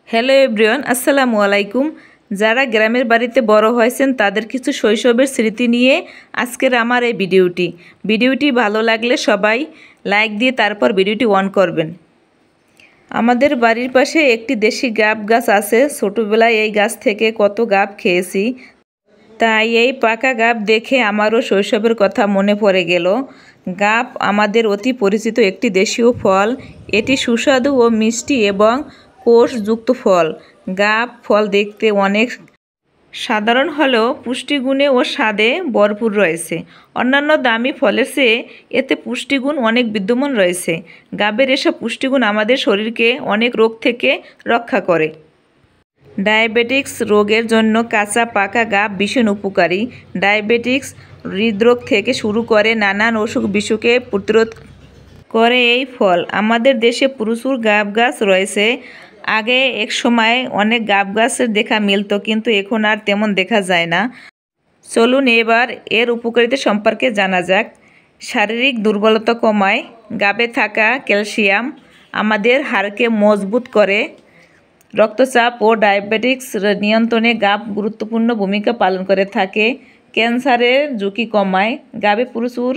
Hello everyone, আসসালামু আলাইকুম। যারা গ্রামের বাড়িতে বড় হয়েছেন তাদের কিছু শৈশবের স্মৃতি নিয়ে আজকের আমার এই ভিডিওটি ভালো লাগলে সবাই লাইক দিয়ে তারপর ভিডিওটি অন করবেন। আমাদের বাড়ির পাশে একটি দেশি গাব গাছ আছে। ছোটোবেলায় এই গাছ থেকে কত গাব খেয়েছি, তাই এই পাকা গাব দেখে আমারও শৈশবের কথা মনে পড়ে গেল। গাব আমাদের অতি পরিচিত একটি দেশীয় ফল। এটি সুস্বাদু ও মিষ্টি এবং কোষযুক্ত ফল। গাব ফল দেখতে অনেক সাধারণ হলেও পুষ্টিগুণে ও স্বাদে ভরপুর রয়েছে। অন্যান্য দামি ফলের চেয়ে এতে পুষ্টিগুণ অনেক বিদ্যমান রয়েছে। গাবের এসব পুষ্টিগুণ আমাদের শরীরকে অনেক রোগ থেকে রক্ষা করে। ডায়াবেটিক্স রোগের জন্য কাঁচা পাকা গাব ভীষণ উপকারী। ডায়াবেটিক্স, হৃদরোগ থেকে শুরু করে নানান অসুখ বিসুখকে প্রতিরোধ করে এই ফল। আমাদের দেশে প্রচুর গাব গাছ রয়েছে। আগে এক সময় অনেক গাব গাছের দেখা মিলত, কিন্তু এখন আর তেমন দেখা যায় না। চলুন এবার এর উপকারিতা সম্পর্কে জানা যাক। শারীরিক দুর্বলতা কমায়। গাবে থাকা ক্যালসিয়াম আমাদের হাড়কে মজবুত করে। রক্তচাপ ও ডায়াবেটিক্স নিয়ন্ত্রণে গাব গুরুত্বপূর্ণ ভূমিকা পালন করে থাকে। ক্যান্সারের ঝুঁকি কমায়। গাবে প্রচুর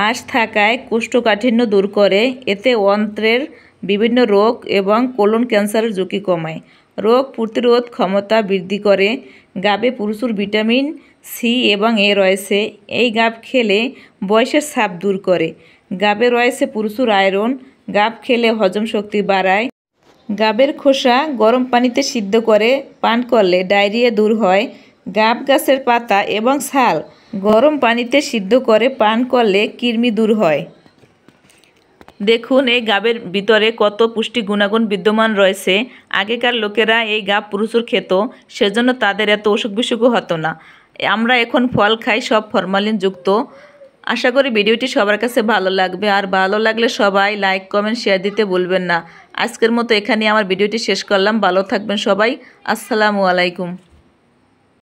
আঁশ থাকায় কোষ্ঠকাঠিন্য দূর করে। এতে অন্ত্রের বিভিন্ন রোগ এবং কোলন ক্যান্সারের ঝুঁকি কমায়। রোগ প্রতিরোধ ক্ষমতা বৃদ্ধি করে। গাবে প্রচুর ভিটামিন সি এবং এ রয়েছে। এই গাব খেলে বয়সের ছাপ দূর করে। গাবে রয়েছে প্রচুর আয়রন। গাব খেলে হজম শক্তি বাড়ায়। গাবের খোসা গরম পানিতে সিদ্ধ করে পান করলে ডায়রিয়া দূর হয়। গাব গাছের পাতা এবং ছাল গরম পানিতে সিদ্ধ করে পান করলে কৃমি দূর হয়। দেখুন এই গাবের ভিতরে কত পুষ্টি গুণাগুণ বিদ্যমান রয়েছে। আগেকার লোকেরা এই গাব প্রচুর খেত, সেজন্য তাদের এত অসুখ বিসুখও হতো না। আমরা এখন ফল খাই সব ফরমালিন যুক্ত। আশা করি ভিডিওটি সবার কাছে ভালো লাগবে, আর ভালো লাগলে সবাই লাইক কমেন্ট শেয়ার দিতে ভুলবেন না। আজকের মতো এখানে আমার ভিডিওটি শেষ করলাম। ভালো থাকবেন সবাই। আসসালামু আলাইকুম।